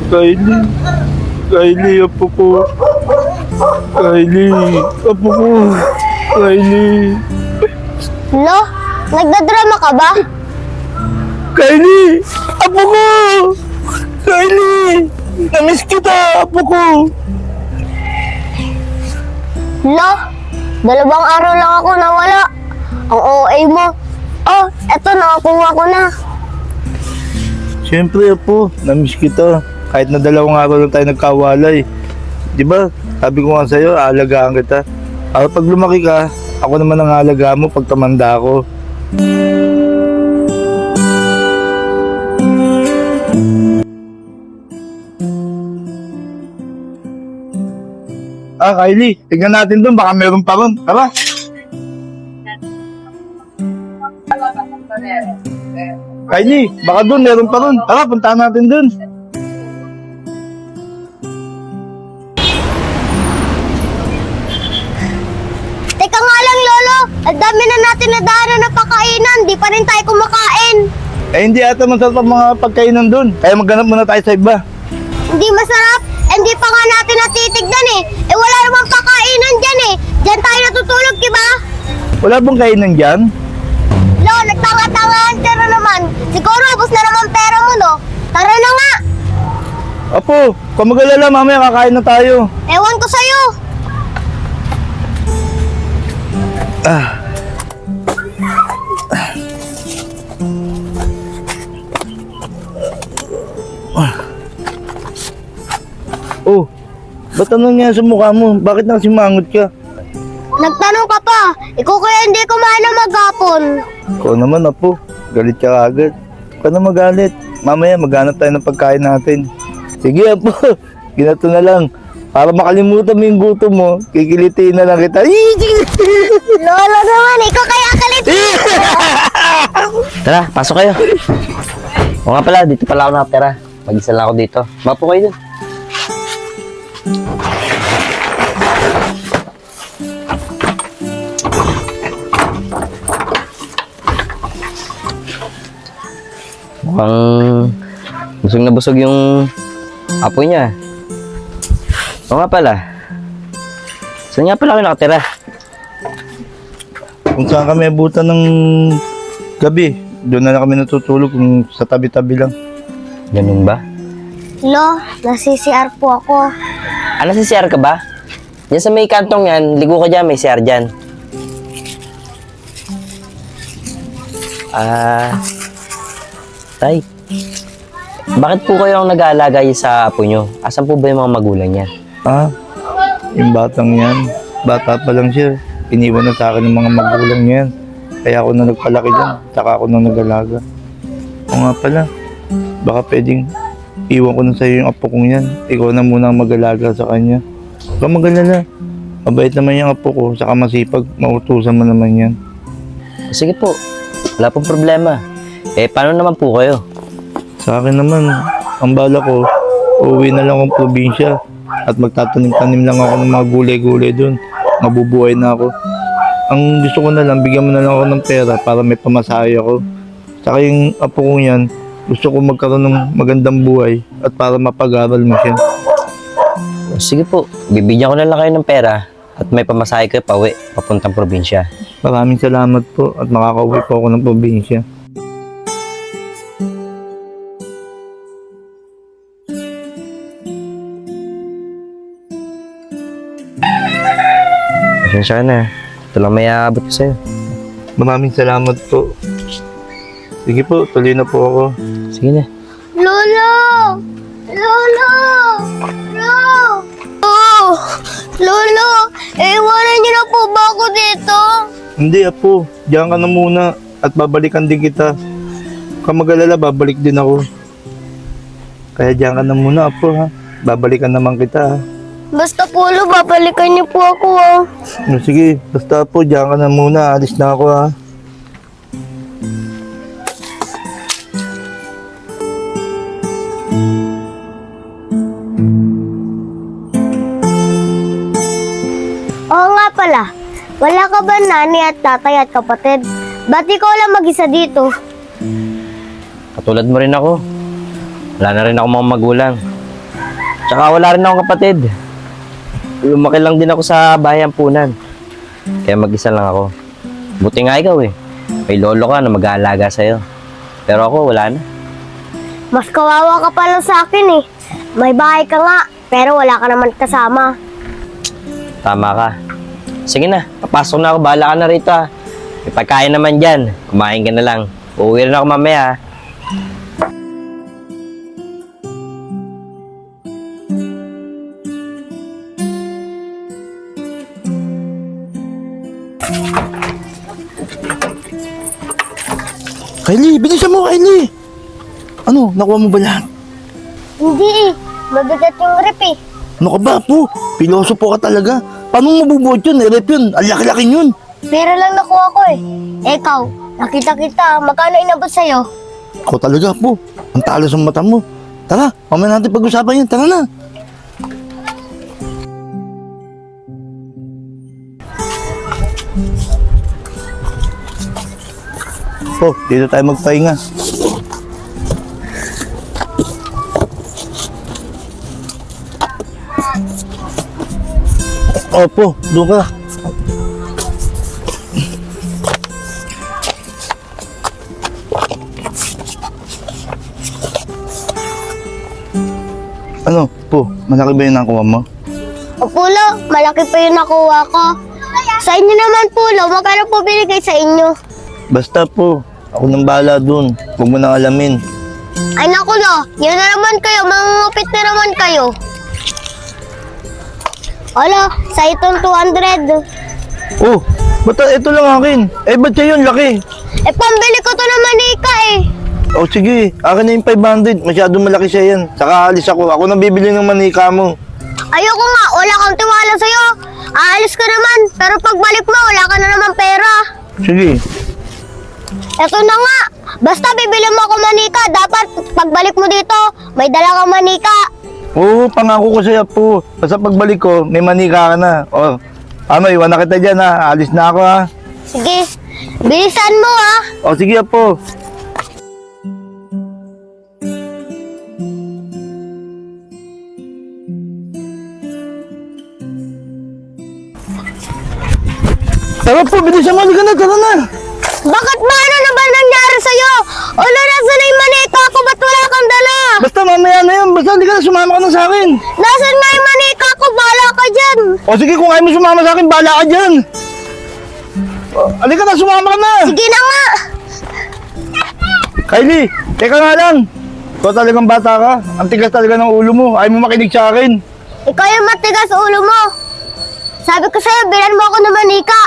Kylie. Kylie, apo ko. Kylie, apo ko. Kylie. Lo, nagdadrama ka ba? Kylie, apo ko. Kylie, namiss kita, apo ko. Lo, 2 araw lang ako nawala. Ang OA mo. Oh, eto nakakuha ko na. Siyempre, apo, namiss kita. Kahit na 2 araw lang tayo nagkawalay. Di ba? Sabi ko nga sa'yo, aalagaan kita. Para pag lumaki ka, ako naman ang aalagaan mo pag tumanda ako. Kylie, tignan natin doon, baka meron pa ron. Tara. Kylie, baka doon, meron pa ron. Tara, puntahan natin doon. Teka nga lang, Lolo. Ang dami na natin nadaanan na pakainan. Di pa rin tayo kumakain. Eh, hindi ata masarap ang mga pagkainan doon. Kaya maghanap muna tayo sa iba. Hindi masarap. Hindi pa nga natin natitignan eh. Eh wala namang pakainan dyan eh. Dyan tayo natutulog, diba? Wala bang kainan dyan? Lo, nagtanga-tangahan ka na naman. Siguro ubos na naman pera mo, no? Tara na nga. Apo, kung mag-alala, mamaya kakain na tayo. Ewan ko sa'yo. Oh, ba't ano nga sa mukha mo? Bakit nakasimangot ka? Nagtanong ka pa. Ikaw kaya hindi kumain ng maghapon. Ikaw naman, Apo. Galit ka agad. Huwag ka na magalit. Mamaya maghanap tayo ng pagkain natin. Sige, Apo. Ginato na lang. Para makalimutan mo yung gutom mo, kikilitiin na lang kita. Lolo naman, ikaw kaya kalit. Tara, pasok kayo. O nga pala, dito pala ako nakatira. Mag-isa lang ako dito. Mapo kayo dun. Mukhang busog na busog yung apo niya. O nga pala, saan nga pala kayo nakatira? Kung saan kami abutan ng gabi, doon na lang kami natutulog kung sa tabi-tabi lang. Ganun ba? Lo, nasi-CR po ako. Ano si CR ka ba? Diyan sa may kantong yan, ligo ka dyan, may CR dyan. Tay, bakit po kayo ang nag-aalaga sa apo nyo? Asan po ba yung mga magulang niya? Yung batang yan, bata pa lang siya. Iniwan na sa akin ng mga magulang niya yan. Kaya ako na nagpalaki dyan, saka ako na nag-alaga. O nga pala, baka pwedeng iwan ko na sa'yo yung apo kong yan. Ikaw na muna ang mag-alaga sa kanya. Huwag kang mag-alala. Mabait naman yung apo ko, saka masipag, mautusan mo naman yan. Sige po, wala pong problema. Eh, paano naman po kayo? Sa akin naman, ang bala ko, uuwi na lang akong probinsya at magtatanim-tanim lang ako ng mga gulay-gulay doon. Mabubuhay na ako. Ang gusto ko na lang, bigyan mo na lang ako ng pera para may pamasahe ako. Saka yung apo ko yan, gusto ko magkaroon ng magandang buhay at para mapag-aral mo siya. Sige po, bibigyan ko na lang kayo ng pera at may pamasahe kayo pauwi, papuntang probinsya. Maraming salamat po at makakauwi po ako ng probinsya. Pasensya ka na. Ito lang may aabot ko sa'yo. Maraming salamat po. Sige po, tuloy na po ako. Sige na. Lolo! Lolo! Lolo! Oh! Lolo! Iwanan niyo na po ba ako dito? Hindi, apo. Diyan ka na muna at babalikan din kita. Kung mag-alala, babalik din ako. Kaya diyan ka na muna, apo, ha. Babalikan naman kita, ha. Basta po, Lo, babalikan niyo po ako, ah. Sige, basta po, diyan ka na muna. Alis na ako, ha. Oo nga pala. Wala ka ba nani at tatay at kapatid? Ba't ikaw lang mag-isa dito? Katulad mo rin ako. Wala na rin ako mga magulang. Tsaka wala rin akong kapatid. Lumaki lang din ako sa bahay ampunan. Kaya mag-isa lang ako. Buti nga ikaw eh. May lolo ka na mag-aalaga sa'yo. Pero ako, wala na. Mas kawawa ka pala sa akin eh. May bahay ka nga, pero wala ka naman kasama. Tama ka. Sige na, papasok na ako. Bahala ka na rito ha. May pagkain naman dyan. Kumain ka na lang. Uuwi rin ako mamaya ha. Kylie, bilisan mo, Kylie! Ano, nakuha mo ba lahat? Hindi eh. Mabigat yung rep eh. Ano ka ba, po? Pilosopo ka talaga. Paano mo mabubuhat yun? Rep yun. Ang laki-laki yun. Pera lang nakuha ko eh. Ikaw, nakita kita. Magkano inabot sa'yo? Ako talaga, po. Ang talas ng mata mo. Tara, mamaya natin pag-usapan yan. Tara na. Po, dito tayo magpahinga. Opo, doon ka. Ano, po, malaki ba yung nakuha mo? O Pulo, malaki pa yung nakuha ko. Sa inyo naman Pulo, magkano po binigay sa inyo? Basta po, ako nang bahala dun. Huwag mo nang alamin. Ay naku no, yun na naman kayo, mangungupit na naman kayo. Wala, sa itong 200. Oh, ba't ito lang akin? Eh, ba't siya yun? Laki. Eh, pambili ko to na manika eh. Oh, sige. Akin na yung 500. Masyadong malaki siya yan. Saka alis ako. Ako nang bibili ng manika mo. Ayoko nga, wala kang tiwala sa'yo. Aalis ka naman, pero pagbalik mo, wala ka na naman pera. Sige. Eto na nga, basta bibili mo ako manika, dapat pagbalik mo dito, may dala kang manika. Oo, pangako ko sa'yo po. Basta pagbalik ko, may manika ka na. Oh, ano, iwan na kita dyan ha. Alis na ako ha. Sige, bilisan mo ha. Oh, sige po. Tara po, bilisan mo. Halika na, tara na. Bakit ba ano na ba nangyari sa'yo? Ulo, nasa na yung manika ko, ba't wala kang dala? Basta mamaya na yun. Basta halika na, sumama ka na sa akin. Nasaan nga yung manika ko, bahala ka dyan. O sige, kung ayaw mo sumama sa akin, bahala ka dyan. O, halika na, sumama ka na. Sige na nga. Kylie, teka nga lang. Ikaw talagang bata ka. Ang tigas talaga ng ulo mo. Ayaw mo makinig sa akin. Ikaw yung matigas ulo mo. Sabi ko sa'yo, bilan mo ako ng manika.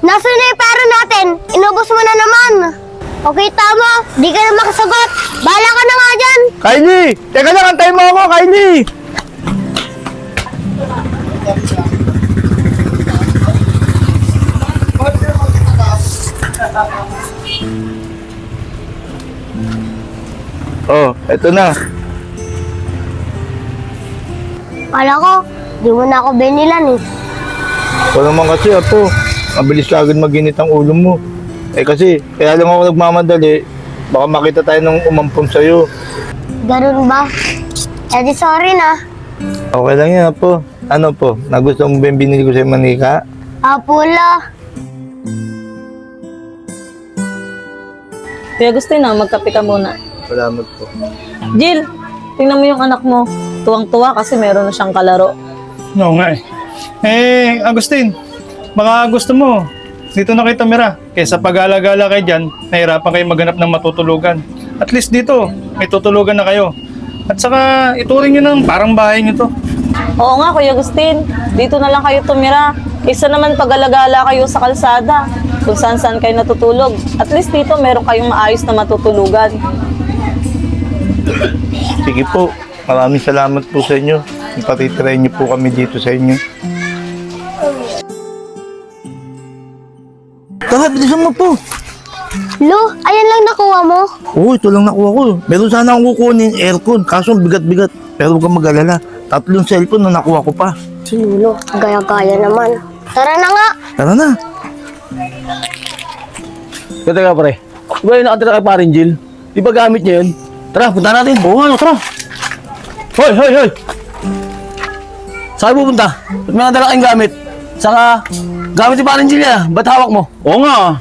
Nasaan na yung pera natin? Inubos mo na naman. Okay, tama. Di ka na makasagot. Bahala ka na nga dyan. Kylie, teka lang, antayin mo ako, Kylie. Oh, eto na. Kala ko, di mo na ako binilan eh. Ito naman kasi, apo. Mabilis ka agad maginit ang ulo mo. Eh kasi, kaya lang ako nagmamadali. Baka makita tayo ng umampon sa'yo. Ganun ba? Eh di sorry na. Okay lang yan, apo. Ano po, nagustuhan mo ba yung binili ko sa'yo manika? Apula. Kuya Agustina, magkape ka muna. Salamat po. Jill, tingnan mo yung anak mo. Tuwang-tuwa kasi meron na siyang kalaro. Oo nga eh. Eh, Agustin, baka gusto mo, dito na kayo tumira. Kaysa pag-alagala kayo dyan, nahirapan kayo maghanap ng matutulugan. At least dito, may tutulugan na kayo. At saka, ituring nyo ng parang bahay nyo to. Oo nga, Kuya Agustin. Dito na lang kayo tumira. Isa naman pag-alagala kayo sa kalsada. Kung saan-saan kayo natutulog. At least dito, meron kayong maayos na matutulugan. Sige po, maraming salamat po sa inyo. Ipatitirayin niyo po kami dito sa inyo. Tara, bilisan mo po. Lo, ayan lang nakuha mo. Oo, ito lang nakuha ko. Meron sana akong kukunin aircon, kaso bigat-bigat. Pero huwag kang mag-alala. 3 cellphone na nakuha ko pa. Si Lulo, gaya-gaya naman. Tara na nga. Tara na. Teka pre, di ba yung nakatira kay parin Jill? Di ba gamit niya yun? Tara, punta natin. Oo, ano, tara. Hoy, hoy, hoy! Saan kayo pupunta? Ba't may nadala kayong gamit? Saka, gamit ni paring Jill yan. Ba't hawak mo? Oo nga.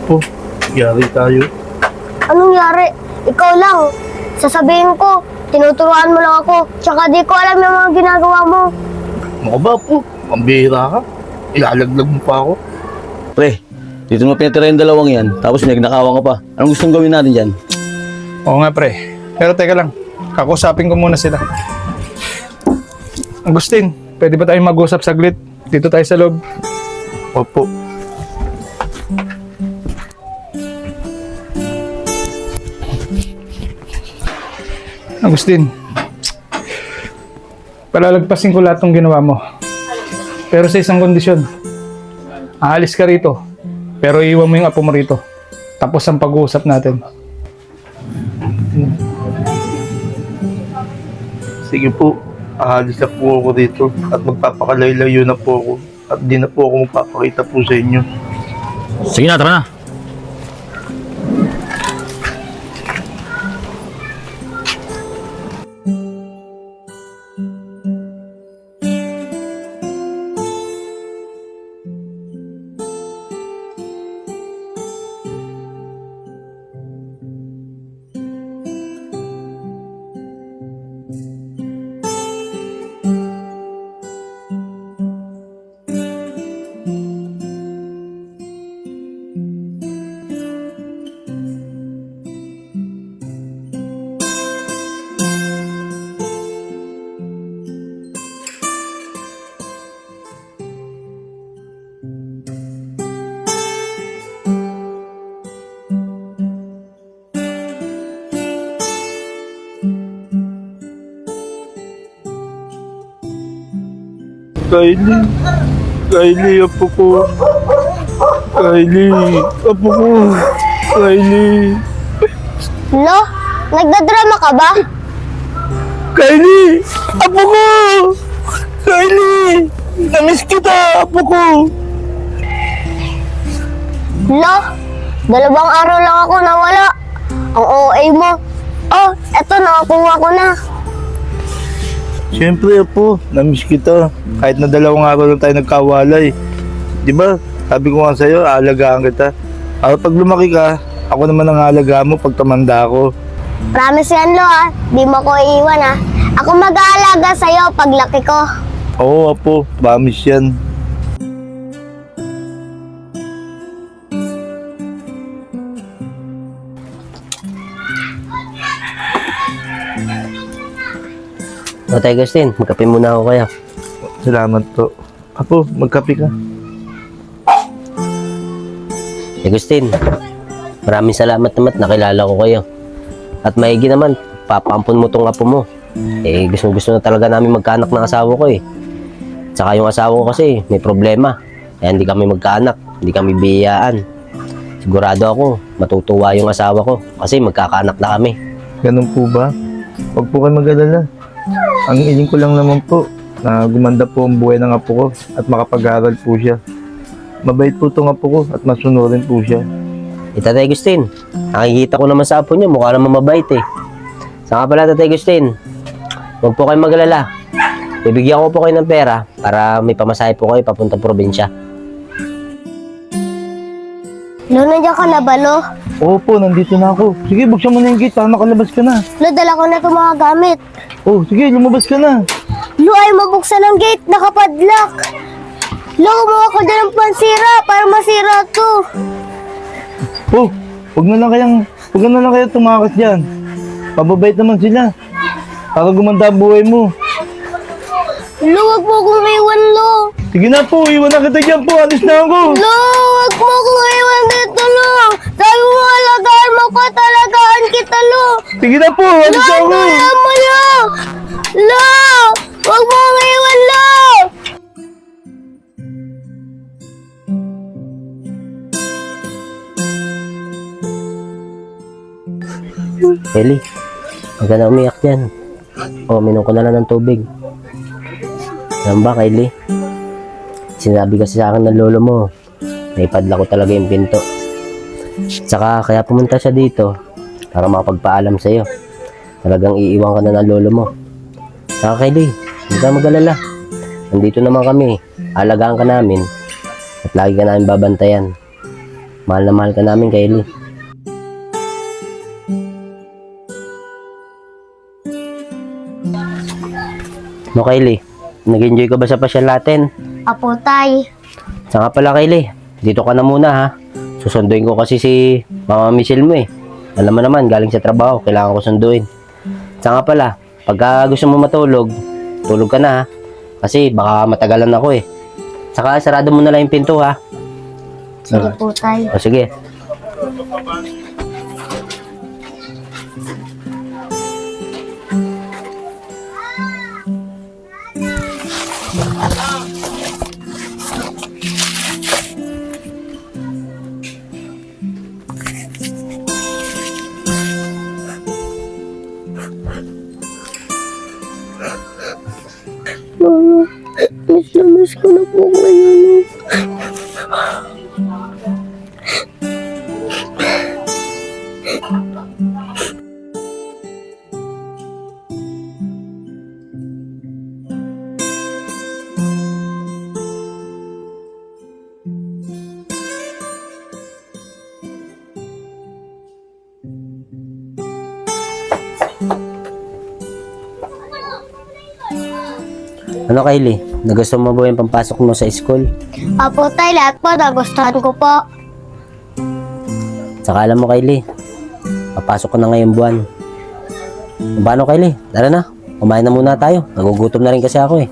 Po, yari tayo. Anong yari? Ikaw lang. Sasabihin ko, tinuturuan mo lang ako. Tsaka di ko alam yung mga ginagawa mo. Ano ka ba po? Pambihira ka. Ilalaglag mo pa ako. Pre, dito mo pinatira yung dalawang yan. Tapos nagnakawan ka pa. Anong gustong gawin natin dyan? Oo nga pre. Pero teka lang, kakusapin ko muna sila. Agustin, pwede ba tayong mag-usap saglit? Dito tayo sa loob. Opo. Agustin, palalagpasin ko lahat ng ginawa mo. Pero sa isang kondisyon, aalis ka rito, pero iwan mo yung apo mo rito. Tapos ang pag-uusap natin. Sige po, aalis na po ako dito at magpapakalayo-layo na po ako. At di na po ako magpapakita po sa inyo. Sige na, tara na. Kylie, apo ko. Kylie, apo ko. Kylie. Lo, nagdadrama ka ba? Kylie, apo ko. Kylie, namiss kita, apo ko. Lo, 2 araw lang ako nawala. Ang OA mo. Oh, eto nakakuha ko na. Siyempre, apo, namiss kita. Kahit na 2 araw lang tayo nagkawalay. Di ba? Sabi ko nga sa'yo, aalagaan kita. Para pag lumaki ka, ako naman ang aalagaan mo pag tumanda ako. Promise yan, Lo, ah. Di mo ko iiwan, ah. Ako mag-aalaga sa'yo pag laki ko. Oo, apo, promise yan. O, Tay Agustin, magkape muna ako kaya. Salamat po. Apo, magkape ka. Agustin, maraming salamat naman at nakilala ko kayo. At maigi naman, papampun mo tong apo mo. Eh, gusto na talaga namin magkaanak ng asawa ko eh. Tsaka yung asawa ko kasi may problema. Kaya hindi kami magkaanak, hindi kami biyayaan. Sigurado ako, matutuwa yung asawa ko kasi magkakaanak na kami. Ganun po ba? Huwag po kayo mag-alala. Ang iling ko lang naman po na gumanda po ang buhay ng apo ko at makapag-aral po siya. Mabait po itong apo ko at masunurin po siya. Tatay Agustin, nakikita ko naman sa apo niyo, mukha naman mabait eh. Saka pala Tatay Agustin, huwag po kayong mag-alala. Bibigyan ko po kayo ng pera para may pamasahe po kayo papuntang probinsya. Lo, nandiyan ka na ba, Lo? Opo, nandito na ako. Sige, buksan mo na yung gate para makalabas ka na. Lo, dala ko na itong mga gamit. Oh, sige, lumabas ka na. Lo, ay mabuksan ang gate, nakapadlock. Lo, kumuha ko dyan ng pansira para masira to. Oh, huwag na lang kaya tumakas dyan. Pababait naman sila. Para gumanda ang buhay mo. Lo, wag mo akong iwan, Lo. Sige na po, iwan na kita dyan po. Alis na ako. Lo, wag mo akong iwan dito, Lo. Sabi mo, alagaan mo ko, talagaan kita, Lo. Sige na po, alis na ako. Alagaan mo, Lo. Lo, wag mo akong iwan, Lo. Ellie, huwag ka na umiyak dyan. O, minom ko na lang ng tubig. Alam ba, Kylie? Sinabi kasi sa akin ng lolo mo, naipadla ko talaga yung pinto. Tsaka, kaya pumunta siya dito para makapagpaalam sa'yo. Talagang iiwan ka na ng lolo mo. Saka Kylie, hindi ka mag-alala. Nandito naman kami. Alagaan ka namin. At lagi ka namin babantayan. Mahal na mahal ka namin, Kylie. No, Kylie, nag-enjoy ka ba sa pasyal natin? Apo, tay. Saka pala, Kylie, dito ka na muna ha. Susunduin ko kasi si Mama Michelle mo eh. Alam mo naman, galing sa trabaho, kailangan ko sunduin. Saka pala, pagka gusto mo matulog, tulog ka na ha. Kasi baka matagalan ako eh. Saka sarado mo na lang yung pinto ha. Sige po, tay. O sige. Mama, miss na miss ko na po ngayon. Ano, Kylie? Nagustuhan mo ba yung pampasok mo sa school? Apo, tay. Lahat po nagustuhan ko po. Saka alam mo, Kylie, papasok ko na ngayong buwan. Paano, Kylie? Tara na. Kumain na muna tayo. Nagugutom na rin kasi ako eh.